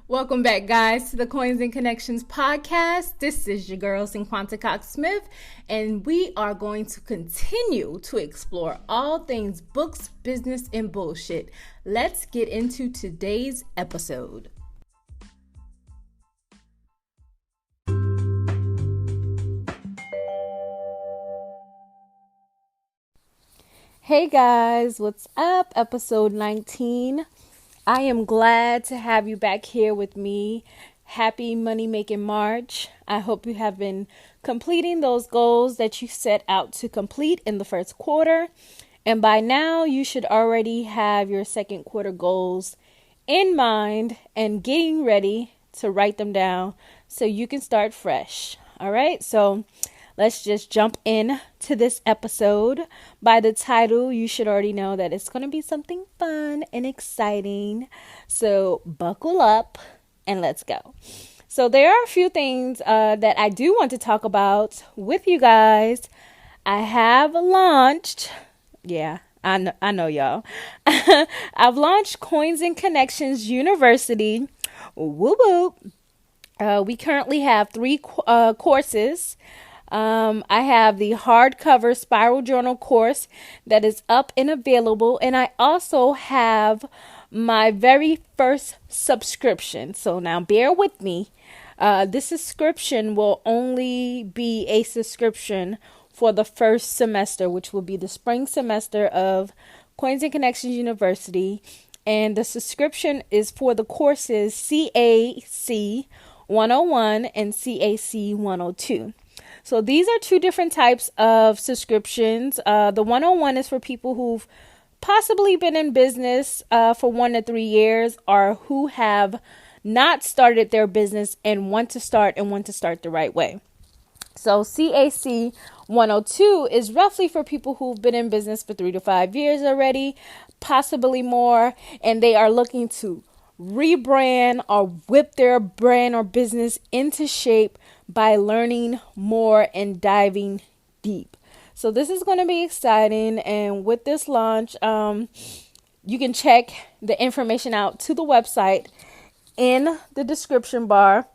Welcome back, guys, to the Coins and Connections podcast. This is your girl, Cinquanta Cox-Smith, and we are going to continue to explore all things books, business, and bullshit. Let's get into today's episode. Hey guys, what's up? Episode 19. I am glad to have you back here with me. Happy Money Making March. I hope you have been completing those goals that you set out to complete in the first quarter. And by now, you should already have your second quarter goals in mind and getting ready to write them down so you can start fresh. All right, so let's just jump in to this episode. By the title, you should already know that it's going to be something fun and exciting. So buckle up and let's go. So there are a few things that I do want to talk about with you guys. I have launched, I know y'all. I've launched Coins and Connections University. Woo woo. We currently have 3 courses. I have the hardcover Spiral Journal course that is up and available. And I also have my very first subscription. So now bear with me. This subscription will only be a subscription for the first semester, which will be the spring semester of Coins and Connections University. And the subscription is for the courses CAC 101 and CAC 102. So these are 2 different types of subscriptions. The 101 is for people who've possibly been in business for 1 to 3 years or who have not started their business and want to start the right way. So CAC 102 is roughly for people who've been in business for 3 to 5 years already, possibly more, and they are looking to rebrand or whip their brand or business into shape by learning more and diving deep. So this is going to be exciting. And with this launch, you can check the information out to the website in the description bar,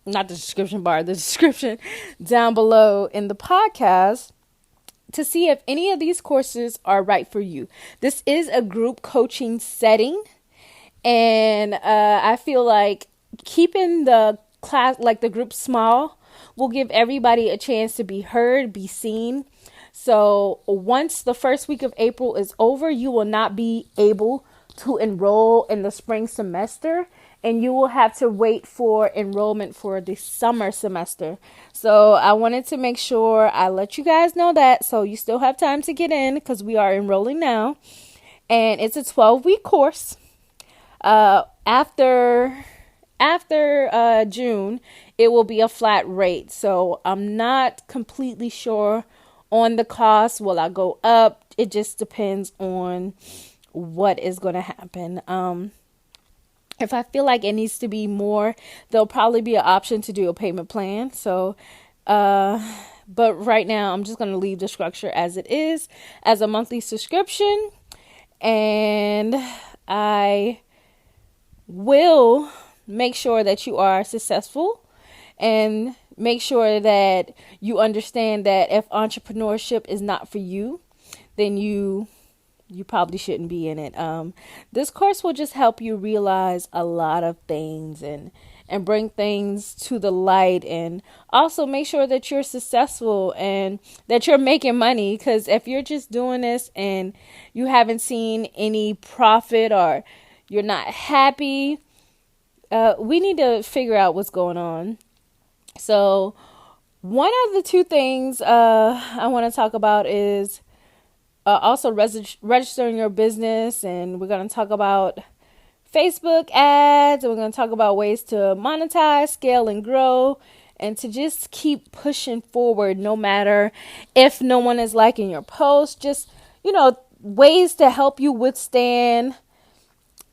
not the description bar, the description down below in the podcast to see if any of these courses are right for you. This is a group coaching setting. And I feel like keeping the class, like the group small, will give everybody a chance to be heard, be seen. So once the first week of April is over, you will not be able to enroll in the spring semester, and you will have to wait for enrollment for the summer semester. So I wanted to make sure I let you guys know that, so you still have time to get in because we are enrolling now. And it's a 12-week course. After June, it will be a flat rate. So I'm not completely sure on the cost. Will I go up? It just depends on what is going to happen. If I feel like it needs to be more, there'll probably be an option to do a payment plan. So, but right now I'm just going to leave the structure as it is, as a monthly subscription. And I will make sure that you are successful and make sure that you understand that if entrepreneurship is not for you, then you probably shouldn't be in it. This course will just help you realize a lot of things and bring things to the light, and also make sure that you're successful and that you're making money. Because if you're just doing this and you haven't seen any profit or you're not happy, we need to figure out what's going on. So one of the 2 things I want to talk about is also registering your business. And we're going to talk about Facebook ads, and we're going to talk about ways to monetize, scale, and grow, and to just keep pushing forward no matter if no one is liking your post. Just, ways to help you withstand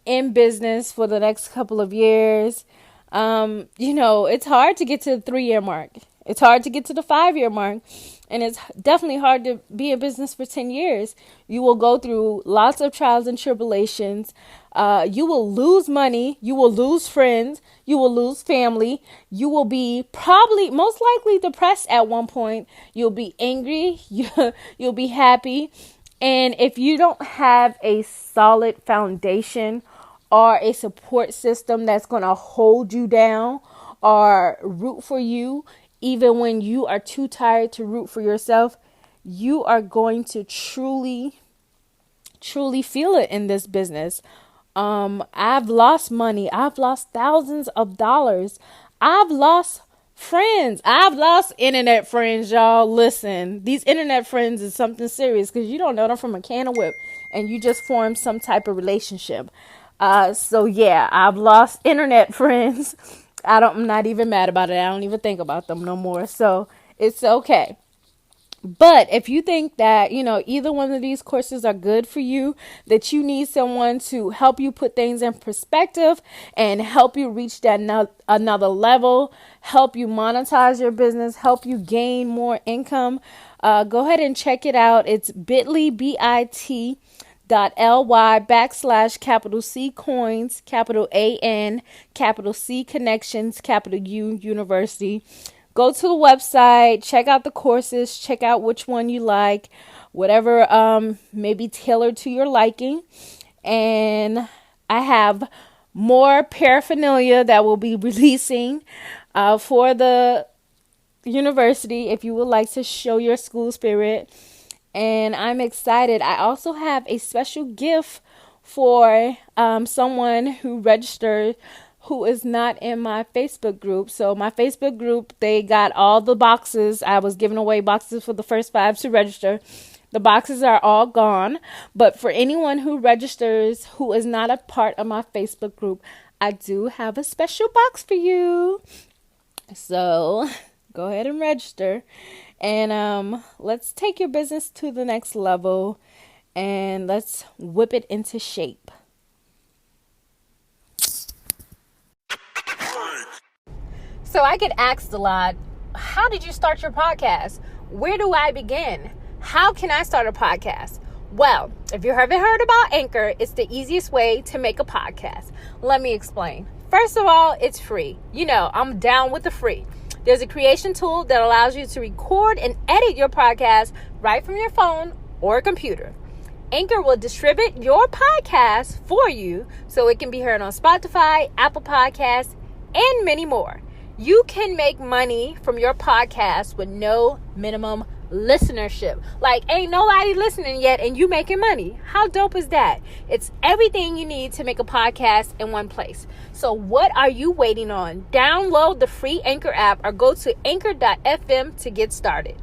in business for the next couple of years. It's hard to get to the 3-year mark. It's hard to get to the 5-year mark. And it's definitely hard to be in business for 10 years. You will go through lots of trials and tribulations. You will lose money. You will lose friends. You will lose family. You will be probably most likely depressed at one point. You'll be angry. You'll be happy. And if you don't have a solid foundation or a support system that's going to hold you down or root for you, even when you are too tired to root for yourself, you are going to truly feel it in this business. I've lost money. I've lost thousands of dollars. I've lost friends. I've lost internet friends, y'all. Listen, these internet friends is something serious because you don't know them from a can of whip and you just formed some type of relationship. So yeah, I've lost internet friends. I'm not even mad about it. I don't even think about them no more. So it's okay. But if you think that, either one of these courses are good for you, that you need someone to help you put things in perspective and help you reach that another level, help you monetize your business, help you gain more income, go ahead and check it out. It's bit.ly, bit.ly capital C coins, capital AN, capital C connections, capital U university. Go to the website, check out the courses, check out which one you like, whatever may be tailored to your liking. And I have more paraphernalia that will be releasing for the university if you would like to show your school spirit. And I'm excited. I also have a special gift for someone who registered who is not in my Facebook group. So my Facebook group, they got all the boxes. I was giving away boxes for the first 5 to register. The boxes are all gone. But for anyone who registers who is not a part of my Facebook group, I do have a special box for you. So go ahead and register. And let's take your business to the next level and let's whip it into shape. So I get asked a lot, how did you start your podcast? Where do I begin? How can I start a podcast? Well, if you haven't heard about Anchor, it's the easiest way to make a podcast. Let me explain. First of all, it's free. I'm down with the free. There's a creation tool that allows you to record and edit your podcast right from your phone or computer. Anchor will distribute your podcast for you so it can be heard on Spotify, Apple Podcasts, and many more. You can make money from your podcast with no minimum listenership. Like, ain't nobody listening yet and you making money. How dope is that? It's everything you need to make a podcast in one place. So what are you waiting on? Download the free Anchor app or go to anchor.fm to get started.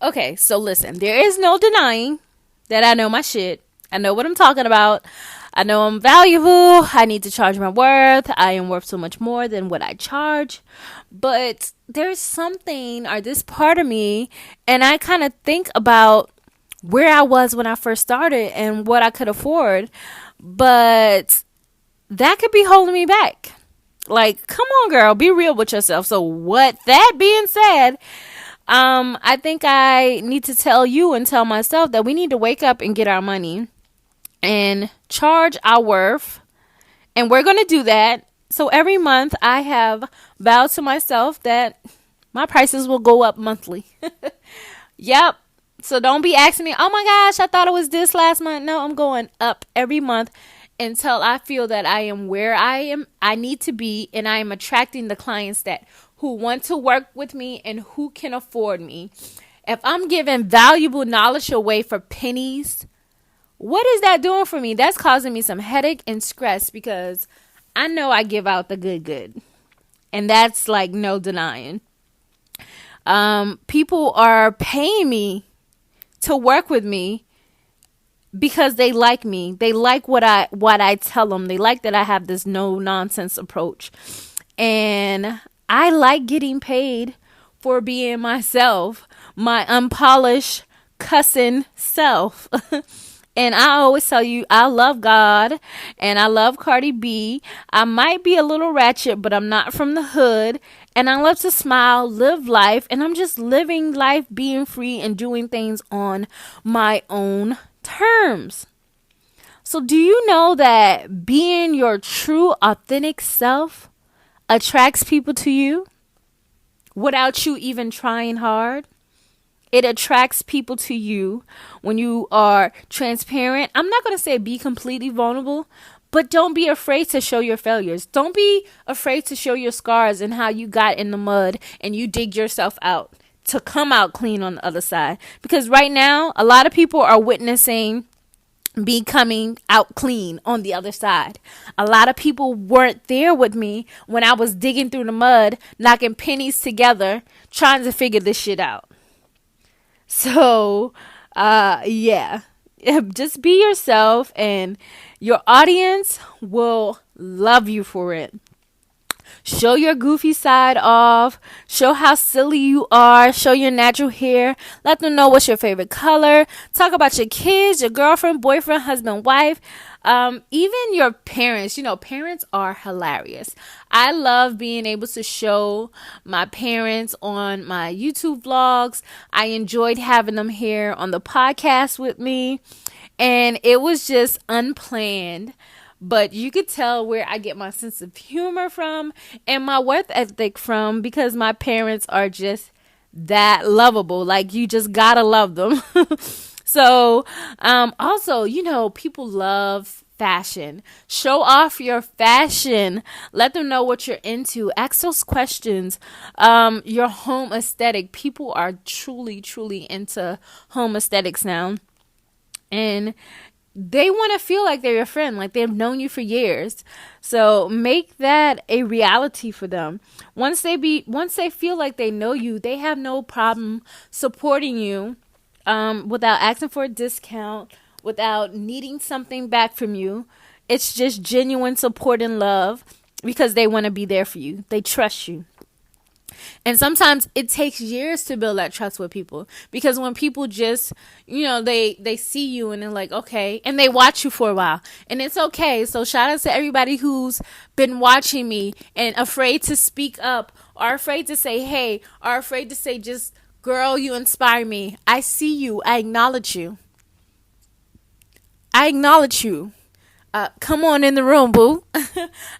Okay, so listen, there is no denying that I know my shit. I know what I'm talking about. I know I'm valuable. I need to charge my worth. I am worth so much more than what I charge. But there's something, or this part of me, and I kind of think about where I was when I first started and what I could afford. But that could be holding me back. Like, come on, girl, be real with yourself. So what that being said, I think I need to tell you and tell myself that we need to wake up and get our money and charge our worth. And we're going to do that. So every month I have vowed to myself that my prices will go up monthly. Yep. So don't be asking me, oh my gosh, I thought it was this last month. No, I'm going up every month until I feel that I am where I need to be, and I am attracting the clients who want to work with me and who can afford me. If I'm giving valuable knowledge away for pennies, what is that doing for me? That's causing me some headache and stress because I know I give out the good. And that's like no denying. People are paying me to work with me because they like me. They like what I tell them. They like that I have this no nonsense approach. And I like getting paid for being myself, my unpolished cussing self. And I always tell you, I love God and I love Cardi B. I might be a little ratchet, but I'm not from the hood. And I love to smile, live life. And I'm just living life, being free and doing things on my own terms. So, do you know that being your true, authentic self attracts people to you without you even trying hard? It attracts people to you when you are transparent. I'm not going to say be completely vulnerable, but don't be afraid to show your failures. Don't be afraid to show your scars and how you got in the mud and you dig yourself out to come out clean on the other side. Because right now, a lot of people are witnessing me coming out clean on the other side. A lot of people weren't there with me when I was digging through the mud, knocking pennies together, trying to figure this shit out. So, yeah, just be yourself and your audience will love you for it. Show your goofy side off. Show how silly you are. Show your natural hair. Let them know what's your favorite color. Talk about your kids, your girlfriend, boyfriend, husband, wife. Even your parents. You know, parents are hilarious. I love being able to show my parents on my YouTube vlogs. I enjoyed having them here on the podcast with me. And it was just unplanned. But you could tell where I get my sense of humor from and my work ethic from, because my parents are just that lovable. Like, you just gotta love them. So, also, you know, people love fashion. Show off your fashion. Let them know what you're into. Ask those questions. Your home aesthetic. People are truly, truly into home aesthetics now. And they want to feel like they're your friend, like they've known you for years. So make that a reality for them. Once they feel like they know you, they have no problem supporting you, without asking for a discount, without needing something back from you. It's just genuine support and love because they want to be there for you. They trust you. And sometimes it takes years to build that trust with people, because when people just, you know, they see you and they're like, okay, and they watch you for a while, and it's okay. So shout out to everybody who's been watching me and afraid to speak up, or afraid to say, hey, or afraid to say, just, girl, you inspire me. I see you. I acknowledge you. I acknowledge you. Come on in the room, boo.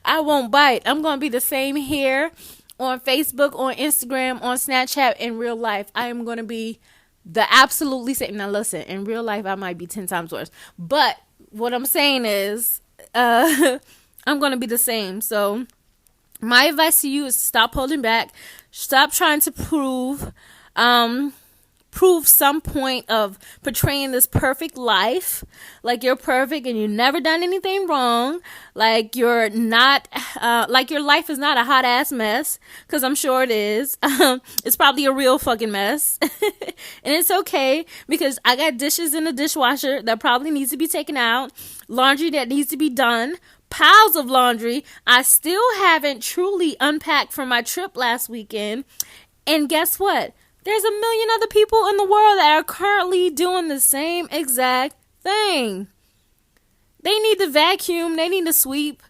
I won't bite. I'm going to be the same here on Facebook, on Instagram, on Snapchat, in real life. I am going to be the absolutely same. Now listen, in real life, I might be 10 times worse. But what I'm saying is, I'm going to be the same. So my advice to you is stop holding back. Stop trying to prove some point of portraying this perfect life, like you're perfect and you've never done anything wrong, like you're not, like your life is not a hot ass mess, because I'm sure it is. It's probably a real fucking mess. And it's okay, because I got dishes in the dishwasher that probably needs to be taken out, laundry that needs to be done, piles of laundry I still haven't truly unpacked from my trip last weekend. And guess what? There's a million other people in the world that are currently doing the same exact thing. They need to vacuum. They need to sweep.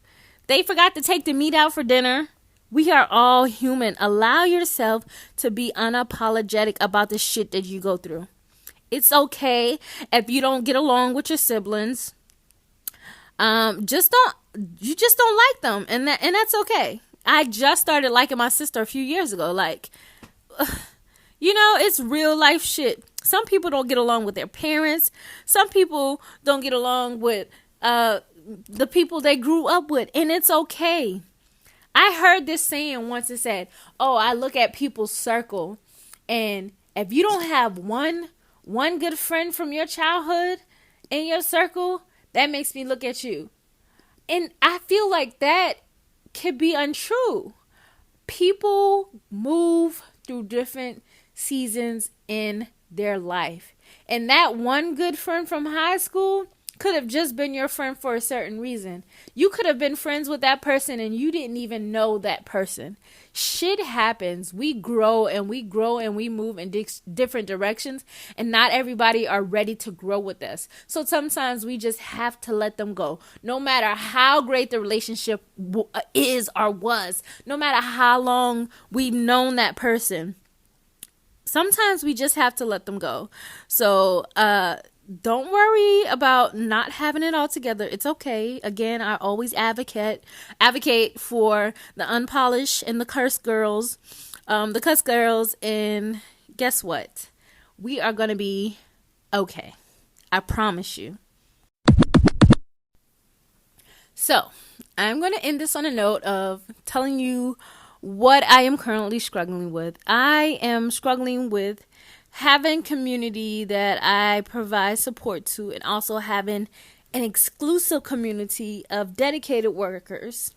They forgot to take the meat out for dinner. We are all human. Allow yourself to be unapologetic about the shit that you go through. It's okay if you don't get along with your siblings. You just don't like them, and that's okay. I just started liking my sister a few years ago. Like, you know, it's real life shit. Some people don't get along with their parents. Some people don't get along with the people they grew up with. And it's okay. I heard this saying once. It said, oh, I look at people's circle. And if you don't have one good friend from your childhood in your circle, that makes me look at you. And I feel like that could be untrue. People move through different seasons in their life, and that one good friend from high school could have just been your friend for a certain reason. You could have been friends with that person and you didn't even know that person. Shit happens. We grow and we move in different directions, and not everybody are ready to grow with us. So sometimes we just have to let them go. No matter how great the relationship is or was, no matter how long we've known that person, sometimes we just have to let them go. So, don't worry about not having it all together. It's okay. Again, I always advocate for the unpolished and the cuss girls, and guess what? We are going to be okay. I promise you. So, I'm going to end this on a note of telling you what I am currently struggling with. I am struggling with having community that I provide support to, and also having an exclusive community of dedicated workers,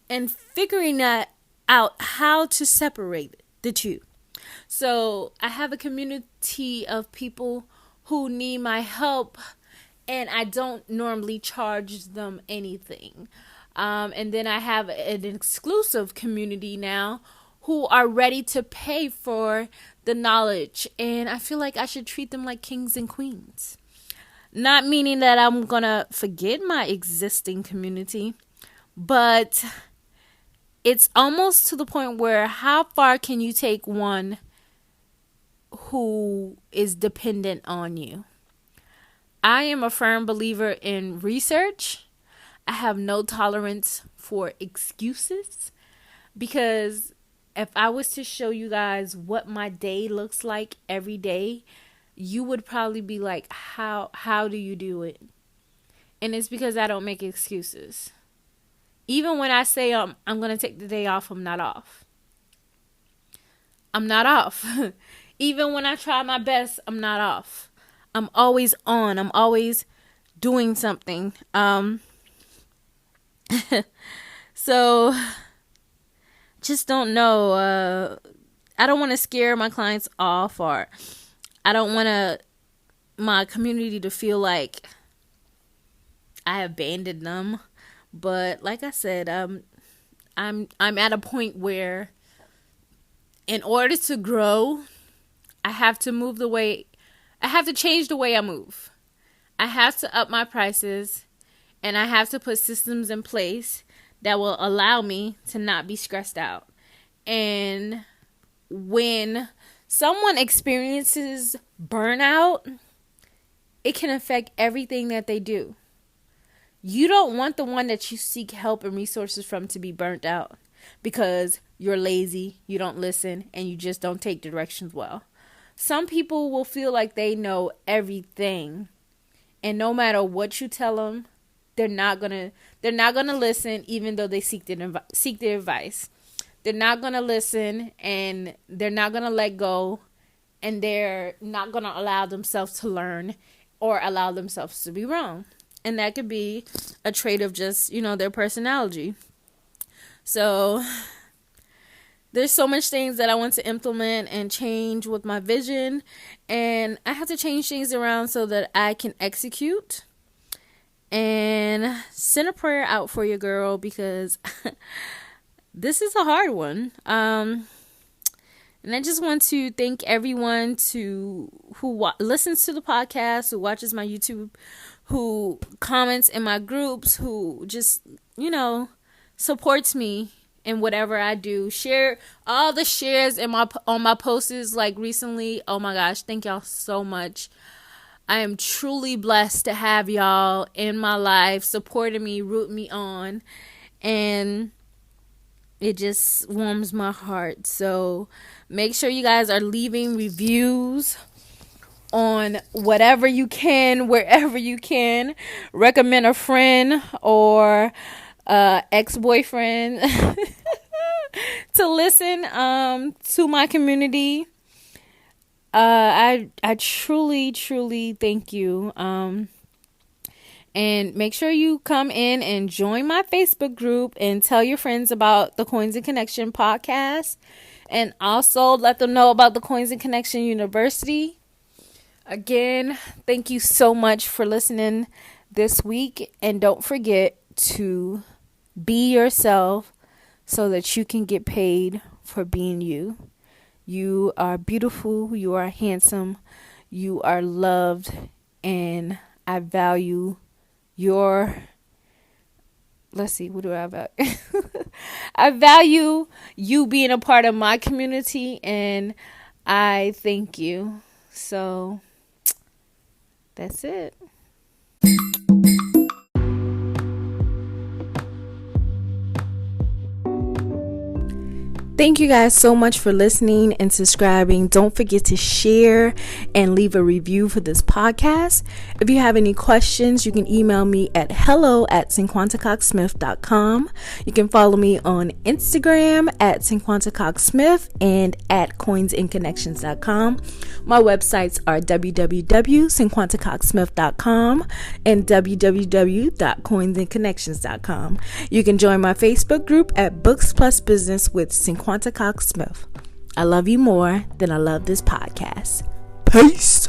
and figuring out how to separate the two. So I have a community of people who need my help, and I don't normally charge them anything. And then I have an exclusive community now who are ready to pay for the knowledge, and I feel like I should treat them like kings and queens. Not meaning that I'm gonna forget my existing community, but it's almost to the point where how far can you take one who is dependent on you? I am a firm believer in research. I have no tolerance for excuses, because if I was to show you guys what my day looks like every day, you would probably be like, how do you do it? And it's because I don't make excuses. Even when I say I'm going to take the day off, I'm not off. I'm not off. Even when I try my best, I'm not off. I'm always on. I'm always doing something. So just don't know. I don't want to scare my clients off, or I don't want my community to feel like I abandoned them. But like I said, I'm at a point where in order to grow, I have to change the way I move. I have to up my prices, and I have to put systems in place that will allow me to not be stressed out. And when someone experiences burnout, it can affect everything that they do. You don't want the one that you seek help and resources from to be burnt out because you're lazy, you don't listen, and you just don't take directions well. Some people will feel like they know everything, and no matter what you tell them, they're not gonna listen, even though they seek their advice. They're not gonna listen, and they're not gonna let go, and they're not gonna allow themselves to learn or allow themselves to be wrong. And that could be a trait of just, their personality. So there's so much things that I want to implement and change with my vision, and I have to change things around so that I can execute. And send a prayer out for your girl, because this is a hard one. And I just want to thank everyone who listens to the podcast, who watches my YouTube, who comments in my groups, who just, supports me in whatever I do. Share all the shares on my posts like recently. Oh my gosh, thank y'all so much. I am truly blessed to have y'all in my life, supporting me, rooting me on, and it just warms my heart. So make sure you guys are leaving reviews on whatever you can, wherever you can. Recommend a friend or ex-boyfriend to listen to my community. I truly thank you. And make sure you come in and join my Facebook group and tell your friends about the Coins and Connection podcast, and also let them know about the Coins and Connection University. Again, thank you so much for listening this week. And don't forget to be yourself so that you can get paid for being you. You are beautiful. You are handsome. You are loved. And I value your... Let's see, what do I value? I value you being a part of my community, and I thank you. So that's it. Thank you guys so much for listening and subscribing. Don't forget to share and leave a review for this podcast. If you have any questions, you can email me at hello@cinquantacoxsmith.com. You can follow me on Instagram at cinquantacoxsmith and at coinsandconnections.com. My websites are www.cinquantacoxsmith.com and www.coinsandconnections.com. You can join my Facebook group at Books Plus Business with Cinquanta Cox-Smith. I love you more than I love this podcast. Peace.